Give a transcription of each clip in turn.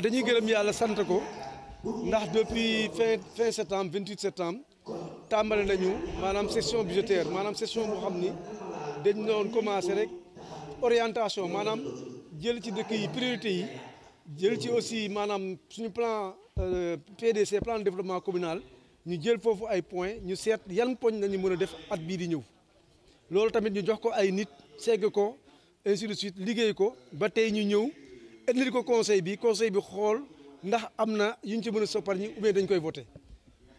dañuy gërëm yàlla sant ko ndax depuis fin septembre 28 septembre tàmbale nañu maanaam session budgétaire maanaam session boo xam ni dañ doon commencé rek orientation maanaam jël ci dëkk yi priorité yi jël ci aussi maanaam suñu plan PDC plan de développement communal ñu jël foofu ay points ñu seet yan poñ lañu mën a def at bii di ñëw loolu tamit ñu jox ko ay nit segg ko ainsi de suite liggéey ko ba tey ñu ñëw indil ko conseil bi xool ndax am na yu ñu ci mën a sopparñi ou bien dañ koy voté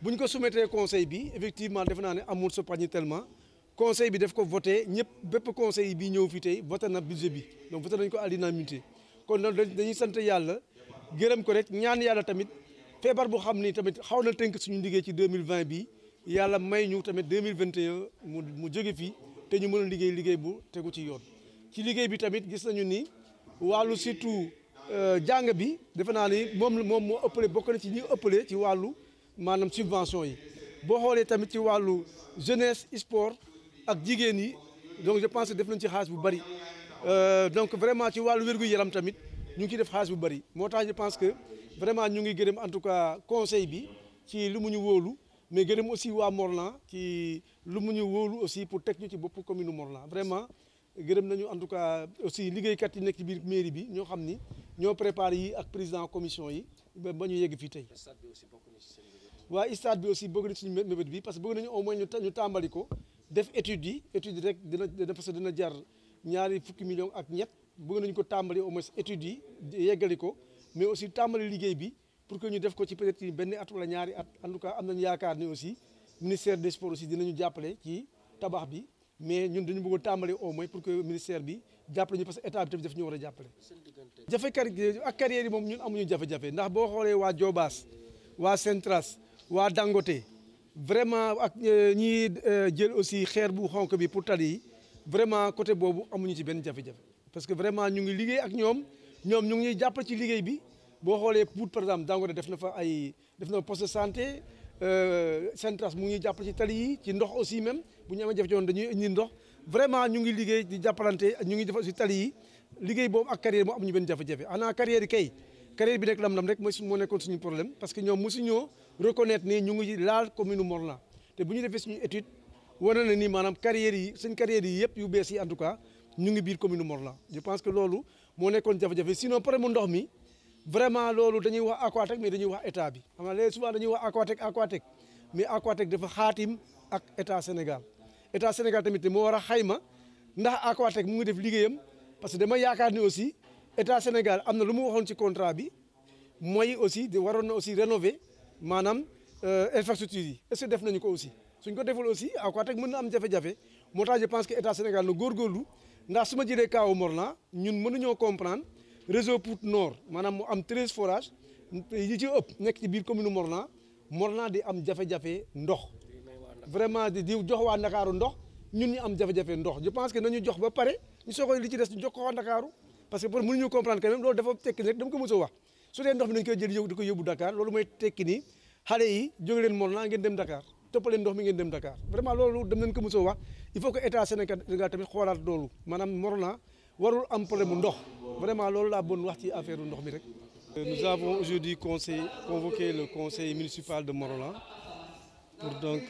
bu ñu ko soumettre conseil bi effectivement defe naa ne amul sopparñi tellement conseil bi def ko voté ñëpp bépp conseil bi ñëw fii tey voté na budget bi donc voté nañ ko à l'unanimité kon nag dañuy sant yàlla gërëm ko rek ñaan yàlla tamit feebar bu xam ni tamit xaw na tënk suñu liggéey ci 2020 bi yàlla may ñu tamit 2021 mu jóge fii te ñu mën a liggéey bu tegu ci yoon ci liggéey bi tamit gis nañu ni wàllu surtout jàng bi defe naa ni moom moo ëppale bokk na ci ñi ëppale ci wàllu maanaam subvention yi boo xoolee tamit ci wàllu jeunesse sport ak jigéen yi donc je pense que def nañ ci xaalis bu bari donc vraiment ci wàllu wér-gu-yaram tamit ñu ngi ciy def xaalis bu bari moo tax je pense que vraiment ñu ngi gërëm en tout cas conseil bi ci lu mu ñu wóolu mais gërëm aussi waa Morlan ci lu mu ñu wóolu aussi pour teg ñu ci bopp commune Morlan vraiment gërëm nañu en tout cas aussi liggéeykat yi nekk ci biir mairie bi ñoo xam ni ñoo préparé yi ak président commission yi ba ñu yegg fii tey. waa stade bi aussi bëgg na suñu mébét bi parce que bëgg nañu au moins ñu tàmbali ko def étude yi rek dina parce que dina jar ñaari fukki millions ak ñett bëgg nañu ko tàmbali au moins étude yi yeggali ko mais aussi tàmbali liggéey bi pour que ñu def ko ci peut-être ci benn at wala ñaari at en tout cas am nañu yaakaar ni aussi ministère des sports aussi dinañu jàppale ci tabax bi. mais ñun dañu bëgg a tàmbali au moins pour que ministère bi jàppale ñu parce que état bi tamit daf ñu war a jàppale. carrière yi moom ñun amuñu jafe-jafe ndax boo xoolee waa Diobass waa Centras waa Dangote vraiment ak ñi jël aussi xeer bu xonk bi pour tali yi vraiment côté boobu amuñu ci benn jafe-jafe. parce que vraiment ñu ngi liggéey ak ñoom ñu ngi ñuy jàppale ci liggéey bi boo xoolee Pout par exemple Dangote def na poste de santé. Centras mu ngi jàppale ci tali yi ci ndox aussi même bu ñu amee jafe-jafe dañuy indi ndox vraiment ñu ngi liggéey di jàppalante ñu ngi def aussi tali yi liggéey boobu ak carrière moo am ñu benn jafe-jafe xanaa carrière yi kay carrière bi nekk lam-lam rek moo nekkoon suñu problème parce que ñoom mosu ñoo reconnaître ni ñu ngi laal commune Morlan te bu ñu defee suñu étude wane na ni maanaam carrière yi suñ carrière yi yëpp yu bees yi en tout cas ñu ngi biir commune Morlan je pense que loolu moo nekkoon jafe-jafe sinon problème mu ndox mi vraiment loolu dañuy wax Aquatech mais dañuy wax état bi xam nga léegi souvent dañuy wax Aquatech mais Aquatech dafa xaatim ak état Sénégal tamit moo war a xayma ndax Aquatech mu ngi def liggéeyam parce que dama yaakaar ni aussi état Sénégal am na lu mu waxoon ci contrat bi mooy aussi di waroon na aussi rénover maanaam infrastructure yi est-ce que def nañu ko aussi suñ ko deful aussi Aquatech mën na am jafe-jafe moo tax je pense que état Sénégal na góorgóorlu ndax su ma jëlee kaawu Morlan ñun mënuñoo comprendre réseau Pout Nord maanaam mu am 13 forages yi ci ëpp nekk ci biir commune Morlan di am jafe-jafe ndox vraiment di jox waa Ndakaaru ndox ñun ñu am jafe-jafe ndox je pense que nañu jox ba pare ñu soog a li ci des ñu jox ko waa Ndakaaru parce que pour mënuñu comprendre quand même loolu dafa tekki rek dama ko mos a wax su dee ndox mi dañu koy jël di ko yóbbu Dakar loolu mooy tekki ni xale yi jóge leen Morlan ngeen dem Dakar toppaleen ndox mi ngeen dem Dakar vraiment loolu dem nañ ko mos a wax il faut que état Sénégal tamit xoolaat loolu maanaam Morlan warul am problème mu ndox vraiment loolu laa bon wax ci affaire ndox mi rek. Nous avons aujourd'hui convoqué le conseil municipal de Morlan pour donc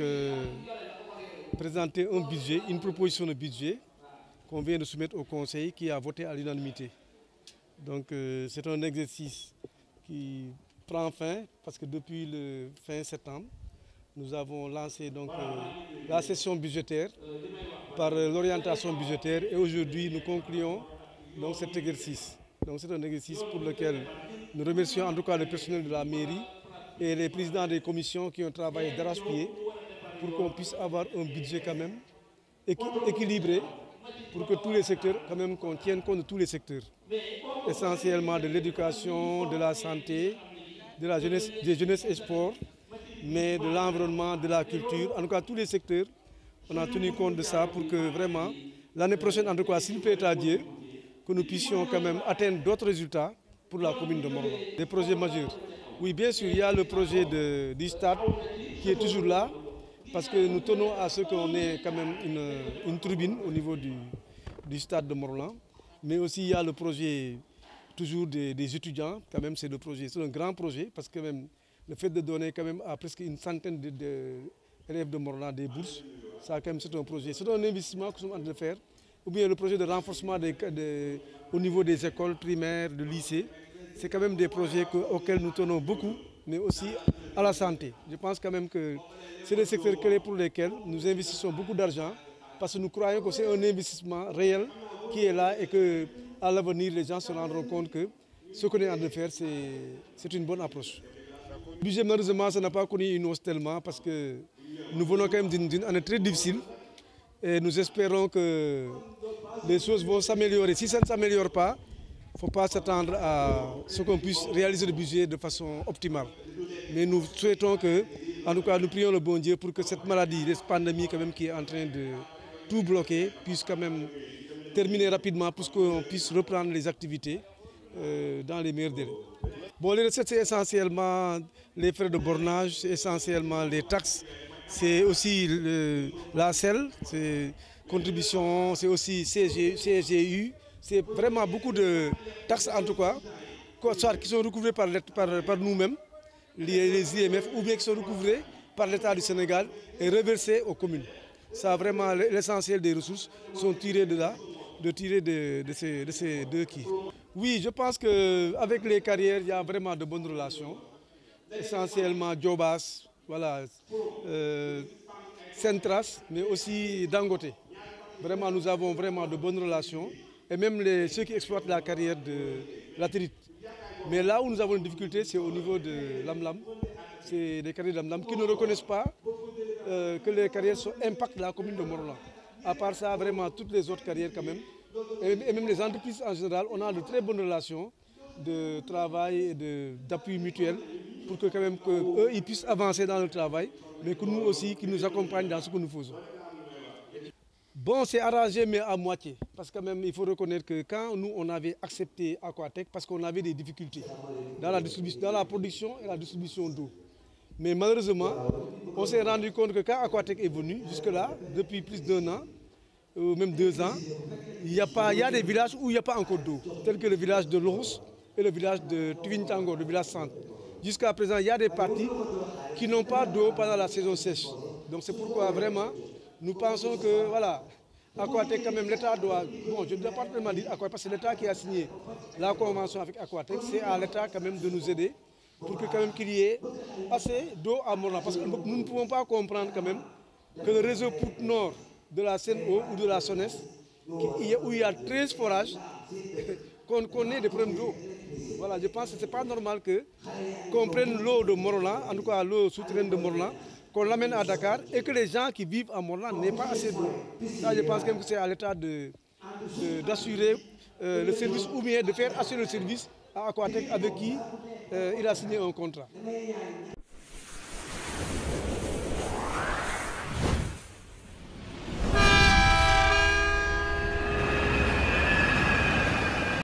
présenter un budget, une proposition de budget qu'on vient de soumettre au conseil qui a voté à l'unanimité. Donc c'est un exercice qui prend fin parce que depuis le fin septembre, nous avons lancé donc la session budgétaire par l'orientation budgétaire et aujourd'hui nous concluons donc cet exercice. Donc c'est un exercice pour lequel nous remercions en tout cas le personnel de la mairie et les présidents des commissions qui ont travaillé d'arrache-pied pour qu'on puisse avoir un budget quand même équilibré pour que tous les secteurs, quand même qu'on tienne compte de tous les secteurs, essentiellement de l'éducation, de la santé, de la jeunesse, des jeunesse et sport, mais de l'environnement, de la culture, en tout cas tous les secteurs, on a tenu compte de ça pour que vraiment l'année prochaine, en tout cas s'il plaît à Dieu, que nous puissions quand même atteindre d'autres résultats pour la commune de Morlan. Des projets majeurs. Oui, bien sûr, il y a le projet du stade qui est toujours là, parce que nous tenons à ce qu'on ait quand même une tribune au niveau du stade de Morlan. Mais aussi il y a le projet toujours des étudiants. Quand même, c'est un grand projet parce que même le fait de donner quand même à presque une centaine d'élèves de Morlan des bourses, ça quand même c'est un projet. C'est un investissement que nous sommes en train de faire. Ou bien le projet de renforcement au niveau des écoles primaires, de lycées. C'est quand même des projets auxquels nous tenons beaucoup, mais aussi à la santé. Je pense quand même que c'est des secteurs clés pour lesquels nous investissons beaucoup d'argent parce que nous croyons que c'est un investissement réel qui est là et qu'à l'avenir, les gens se rendront compte que ce qu'on est en train de faire, c'est une bonne approche. Le budget, malheureusement, ça n'a pas connu une hausse tellement parce que nous venons quand même d'une année très difficile et nous espérons que les choses vont s'améliorer. Si ça ne s'améliore pas, il ne faut pas s'attendre à ce qu'on puisse réaliser le budget de façon optimale. Mais nous souhaitons que, en tout cas, nous prions le bon Dieu pour que cette maladie, cette pandémie quand même qui est en train de tout bloquer, puisse quand même terminer rapidement pour qu'on puisse reprendre les activités dans les meilleurs délais. Bon, les recettes, c'est essentiellement les frais de bornage, c'est essentiellement les taxes, c'est aussi la selle, c'est contribution, c'est aussi CGU, c'est vraiment beaucoup de taxes en tout cas, soit qui sont recouvrées par nous-mêmes, les IMF, ou bien qui sont recouvrées par l'État du Sénégal et reversées aux communes. Ça, vraiment, l'essentiel des ressources sont tirées de là, de ces deux qui. Oui, je pense qu'avec les carrières, il y a vraiment de bonnes relations. Essentiellement Jobas, voilà, Centras, mais aussi Dangote. Vraiment, nous avons vraiment de bonnes relations. Et même ceux qui exploitent la carrière de latérite. Mais là où nous avons une difficulté, c'est au niveau de l'Amlam. C'est des carrières d'Amlam qui ne reconnaissent pas que les carrières impactent la commune de Morlan. À part ça, vraiment, toutes les autres carrières quand même, et même les entreprises en général, on a de très bonnes relations de travail et d'appui mutuel pour que quand même qu'eux ils puissent avancer dans le travail, mais que nous aussi, qu'ils nous accompagnent dans ce que nous faisons. Bon, c'est arrangé, mais à moitié. Parce que quand même, il faut reconnaître que quand nous, on avait accepté Aquatech, parce qu'on avait des difficultés dans la production et la distribution d'eau. Mais malheureusement, on s'est rendu compte que quand Aquatech est venu, jusque-là, depuis plus d'1 an, ou même 2 ans, il y a des villages où il n'y a pas encore d'eau, tels que le village de Lorus et le village de Tuvintango, le village centre. Jusqu'à présent, il y a des parties qui n'ont pas d'eau pendant la saison sèche. Donc c'est pourquoi vraiment, nous pensons que, voilà, Aquatech, quand même, l'État doit... Bon, je ne dois pas tellement dire Aquatech, parce que c'est l'État qui a signé la convention avec Aquatech, c'est à l'État quand même de nous aider pour que quand même qu'il y ait assez d'eau à Morlan. Parce que nous ne pouvons pas comprendre quand même que le réseau Pout Nord de la Seine-Eau ou de la Sonnes, où il y a 13 forages, qu'on ait des problèmes d'eau. Voilà, je pense que ce n'est pas normal qu'on prenne l'eau de Morlan, en tout cas l'eau souterraine de Morlan, qu'on l'amène à Dakar et que les gens qui vivent à Morlan n'aient pas assez d'eau. Ça, je pense que c'est à l'État d'assurer le service ou bien de faire assurer le service à Aquatech avec qui il a signé un contrat.